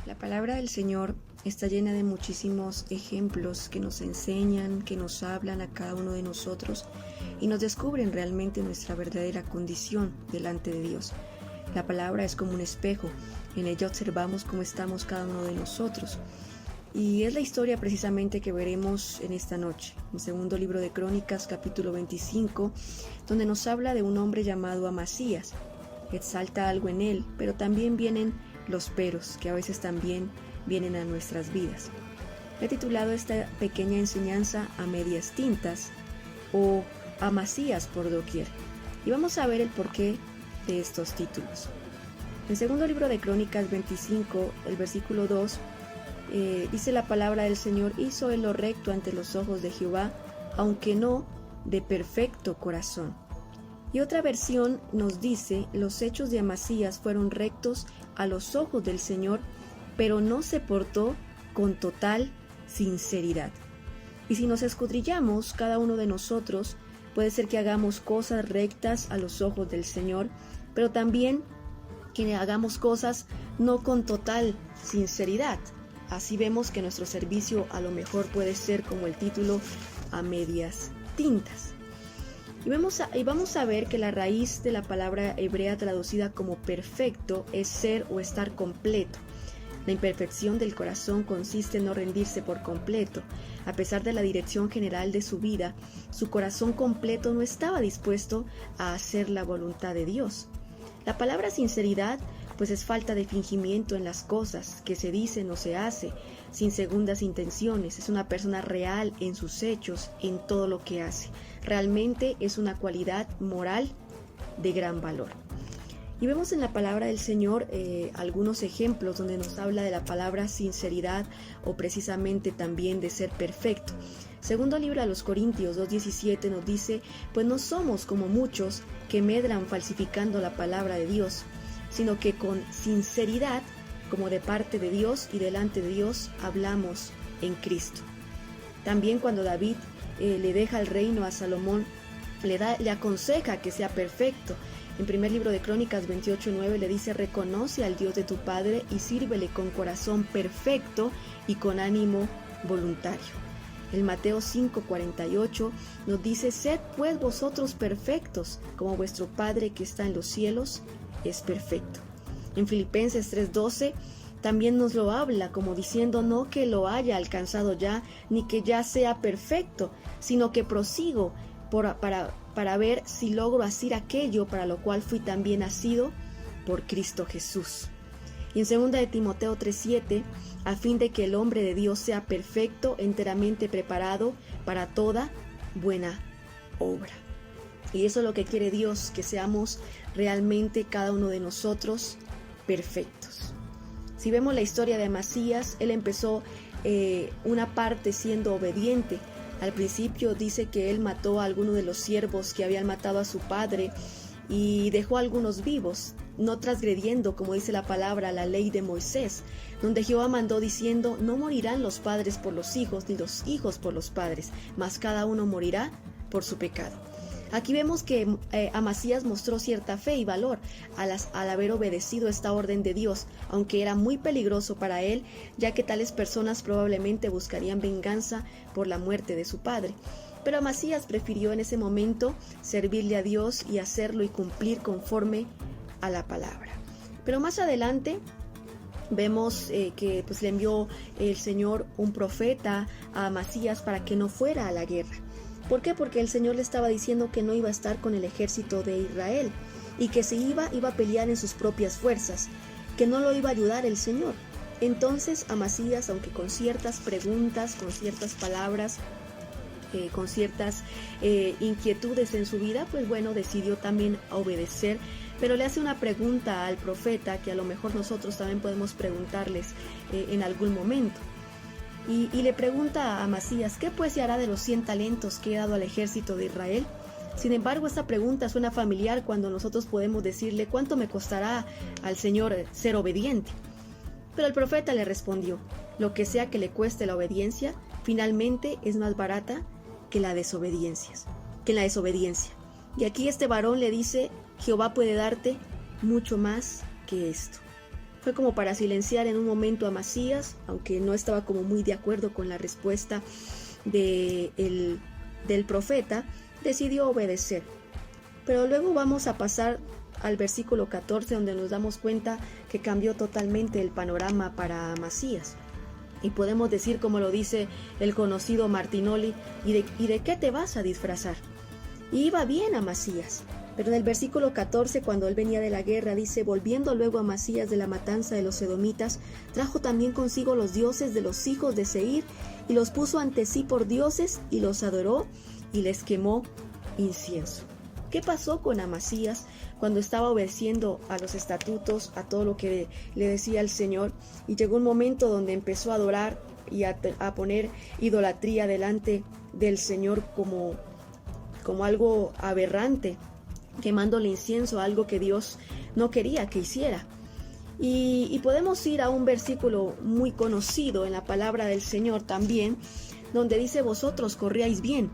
La palabra del Señor está llena de muchísimos ejemplos que nos enseñan, que nos hablan a cada uno de nosotros y nos descubren realmente nuestra verdadera condición delante de Dios. La palabra es como un espejo, en ella observamos cómo estamos cada uno de nosotros. Y es la historia precisamente que veremos en esta noche, en segundo libro de Crónicas, capítulo 25, donde nos habla de un hombre llamado Amasías. Exalta algo en él, pero también vienen los peros, que a veces también vienen a nuestras vidas. He titulado esta pequeña enseñanza a medias tintas o Amasías por doquier. Y vamos a ver el porqué de estos títulos. En segundo libro de Crónicas 25, el versículo 2, dice la palabra del Señor: hizo él lo recto ante los ojos de Jehová, aunque no de perfecto corazón. Y otra versión nos dice: los hechos de Amasías fueron rectos a los ojos del Señor, pero no se portó con total sinceridad. Y si nos escudriñamos, cada uno de nosotros puede ser que hagamos cosas rectas a los ojos del Señor, pero también que hagamos cosas no con total sinceridad. Así vemos que nuestro servicio a lo mejor puede ser como el título, a medias tintas. Y vamos a ver que la raíz de la palabra hebrea traducida como perfecto es ser o estar completo. La imperfección del corazón consiste en no rendirse por completo. A pesar de la dirección general de su vida, su corazón completo no estaba dispuesto a hacer la voluntad de Dios. La palabra sinceridad pues es falta de fingimiento en las cosas que se dicen o se hace, sin segundas intenciones. Es una persona real en sus hechos, en todo lo que hace. Realmente es una cualidad moral de gran valor. Y vemos en la palabra del Señor algunos ejemplos donde nos habla de la palabra sinceridad o precisamente también de ser perfecto. Segundo libro a los Corintios 2:17 nos dice: pues no somos como muchos que medran falsificando la palabra de Dios, sino que con sinceridad, como de parte de Dios y delante de Dios, hablamos en Cristo. También cuando David le deja el reino a Salomón, le aconseja que sea perfecto. En primer libro de Crónicas 28:9 le dice: reconoce al Dios de tu Padre y sírvele con corazón perfecto y con ánimo voluntario. En Mateo 5:48 nos dice: sed pues vosotros perfectos, como vuestro Padre que está en los cielos es perfecto. En Filipenses 3:12 también nos lo habla, como diciendo: no que lo haya alcanzado ya, ni que ya sea perfecto, sino que prosigo para ver si logro hacer aquello para lo cual fui también nacido por Cristo Jesús. Y en 2 de Timoteo 3:7, a fin de que el hombre de Dios sea perfecto, enteramente preparado para toda buena obra. Y eso es lo que quiere Dios, que seamos realmente cada uno de nosotros perfectos. Si vemos la historia de Amasías, él empezó una parte siendo obediente. Al principio dice que él mató a algunos de los siervos que habían matado a su padre y dejó a algunos vivos, no transgrediendo, como dice la palabra, la ley de Moisés, donde Jehová mandó diciendo: no morirán los padres por los hijos, ni los hijos por los padres, mas cada uno morirá por su pecado. Aquí vemos que Amasías mostró cierta fe y valor al haber obedecido esta orden de Dios, aunque era muy peligroso para él, ya que tales personas probablemente buscarían venganza por la muerte de su padre. Pero Amasías prefirió en ese momento servirle a Dios y hacerlo y cumplir conforme a la palabra. Pero más adelante vemos que pues le envió el Señor un profeta a Amasías para que no fuera a la guerra. ¿Por qué? Porque el Señor le estaba diciendo que no iba a estar con el ejército de Israel y que si iba a pelear en sus propias fuerzas, que no lo iba a ayudar el Señor. Entonces Amasías, aunque con ciertas preguntas, con ciertas palabras, con ciertas inquietudes en su vida, pues bueno, decidió también obedecer. Pero le hace una pregunta al profeta que a lo mejor nosotros también podemos preguntarles en algún momento. Y le pregunta a Amasías: ¿qué pues se hará de los 100 talentos que he dado al ejército de Israel? Sin embargo, esta pregunta suena familiar cuando nosotros podemos decirle: ¿cuánto me costará al Señor ser obediente? Pero el profeta le respondió: lo que sea que le cueste la obediencia, finalmente es más barata que la desobediencia. Y aquí este varón le dice: Jehová puede darte mucho más que esto. Fue como para silenciar en un momento a Amasías, aunque no estaba como muy de acuerdo con la respuesta del profeta, decidió obedecer. Pero luego vamos a pasar al versículo 14, donde nos damos cuenta que cambió totalmente el panorama para Amasías. Y podemos decir, como lo dice el conocido Martinoli, ¿y de qué te vas a disfrazar? Y iba bien Amasías. Pero en el versículo 14, cuando él venía de la guerra, dice: volviendo luego Amasías de la matanza de los edomitas, trajo también consigo los dioses de los hijos de Seir, y los puso ante sí por dioses, y los adoró, y les quemó incienso. ¿Qué pasó con Amasías cuando estaba obedeciendo a los estatutos, a todo lo que le decía el Señor? Y llegó un momento donde empezó a adorar y a poner idolatría delante del Señor como algo aberrante, quemándole incienso, algo que Dios no quería que hiciera. Y podemos ir a un versículo muy conocido en la palabra del Señor también, donde dice: vosotros corríais bien.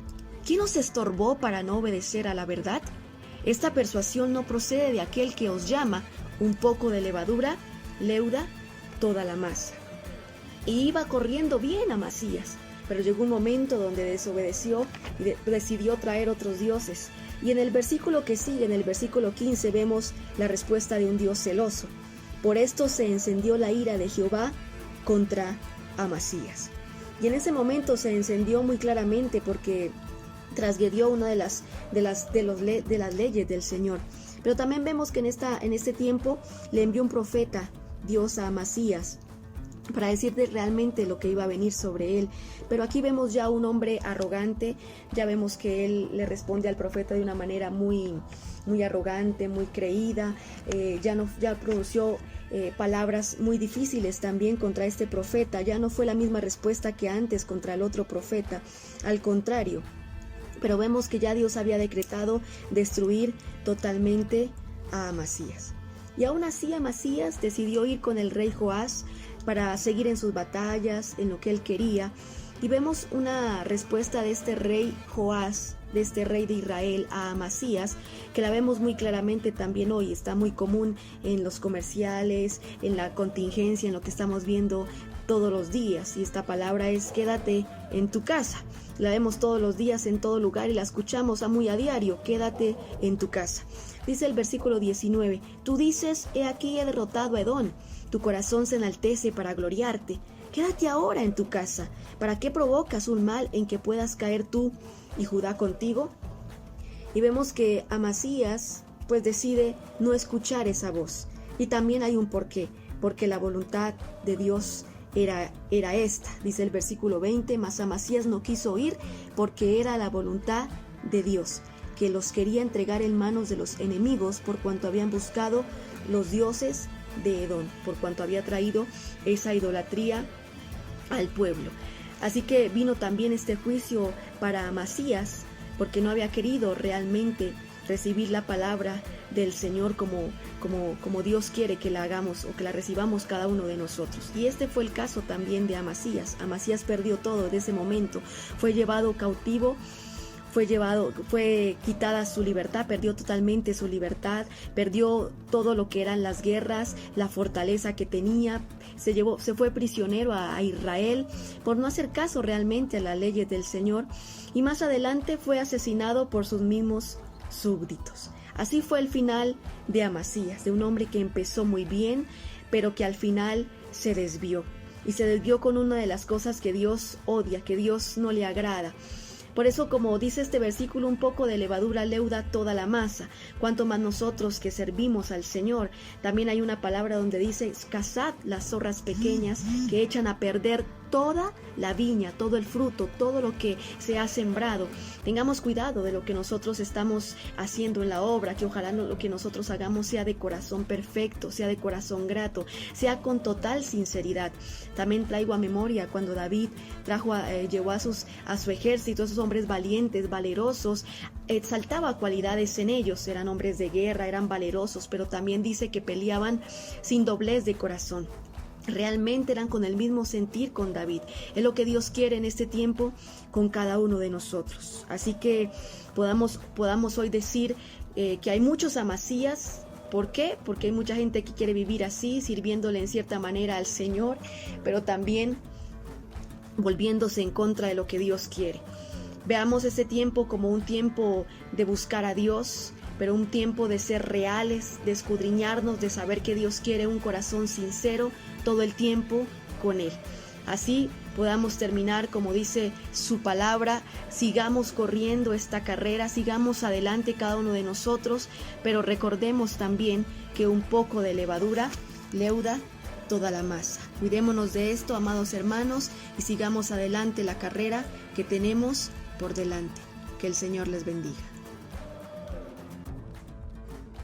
¿Quién os estorbó para no obedecer a la verdad? Esta persuasión no procede de aquel que os llama: un poco de levadura leuda toda la masa. Y iba corriendo bien Amasías, pero llegó un momento donde desobedeció y decidió traer otros dioses. Y en el versículo que sigue, en el versículo 15, vemos la respuesta de un Dios celoso. Por esto se encendió la ira de Jehová contra Amasías. Y en ese momento se encendió muy claramente porque transgredió una de las leyes del Señor. Pero también vemos que en este tiempo le envió un profeta Dios a Amasías para decirle realmente lo que iba a venir sobre él. Pero aquí vemos ya un hombre arrogante, ya vemos que él le responde al profeta de una manera muy arrogante, muy creída, ya pronunció palabras muy difíciles también contra este profeta. Ya no fue la misma respuesta que antes contra el otro profeta, al contrario. Pero vemos que ya Dios había decretado destruir totalmente a Amasías. Y aún así Amasías decidió ir con el rey Joás para seguir en sus batallas, en lo que él quería. Y vemos una respuesta de este rey Joás, de este rey de Israel, a Amasías, que la vemos muy claramente también hoy. Está muy común en los comerciales, en la contingencia, en lo que estamos viendo todos los días. Y esta palabra es: quédate en tu casa. La vemos todos los días en todo lugar y la escuchamos muy a diario: quédate en tu casa. Dice el versículo 19: tú dices: he aquí he derrotado a Edom. Tu corazón se enaltece para gloriarte. Quédate ahora en tu casa. ¿Para qué provocas un mal en que puedas caer tú y Judá contigo? Y vemos que Amasías pues decide no escuchar esa voz. Y también hay un porqué, porque la voluntad de Dios era esta. Dice el versículo 20: mas Amasías no quiso oír, porque era la voluntad de Dios, que los quería entregar en manos de los enemigos, por cuanto habían buscado los dioses de Edom, por cuanto había traído esa idolatría al pueblo. Así que vino también este juicio para Amasías, porque no había querido realmente recibir la palabra del Señor como Dios quiere que la hagamos o que la recibamos cada uno de nosotros. Y este fue el caso también de Amasías. Amasías perdió todo de ese momento, fue llevado cautivo, fue quitada su libertad, perdió totalmente su libertad, perdió todo lo que eran las guerras, la fortaleza que tenía, se fue prisionero a Israel por no hacer caso realmente a las leyes del Señor, y más adelante fue asesinado por sus mismos súbditos. Así fue el final de Amasías, de un hombre que empezó muy bien, pero que al final se desvió. Y se desvió con una de las cosas que Dios odia, que Dios no le agrada. Por eso, como dice este versículo, un poco de levadura leuda toda la masa. Cuanto más nosotros que servimos al Señor. También hay una palabra donde dice: cazad las zorras pequeñas que echan a perder toda la viña, todo el fruto, todo lo que se ha sembrado. Tengamos cuidado de lo que nosotros estamos haciendo en la obra, que ojalá lo que nosotros hagamos sea de corazón perfecto, sea de corazón grato, sea con total sinceridad. También traigo a memoria cuando David llevó a su ejército, esos hombres valientes, valerosos, exaltaba cualidades en ellos, eran hombres de guerra, eran valerosos, pero también dice que peleaban sin doblez de corazón. Realmente eran con el mismo sentir con David. Es lo que Dios quiere en este tiempo con cada uno de nosotros. Así que podamos hoy decir que hay muchos Amasías ¿Por qué? Porque hay mucha gente que quiere vivir así, sirviéndole en cierta manera al Señor, pero también volviéndose en contra de lo que Dios quiere. Veamos ese tiempo como un tiempo de buscar a Dios, pero un tiempo de ser reales, de escudriñarnos, de saber que Dios quiere un corazón sincero todo el tiempo con Él. Así podamos terminar, como dice su palabra, sigamos corriendo esta carrera, sigamos adelante cada uno de nosotros, pero recordemos también que un poco de levadura leuda toda la masa. Cuidémonos de esto, amados hermanos, y sigamos adelante la carrera que tenemos por delante. Que el Señor les bendiga.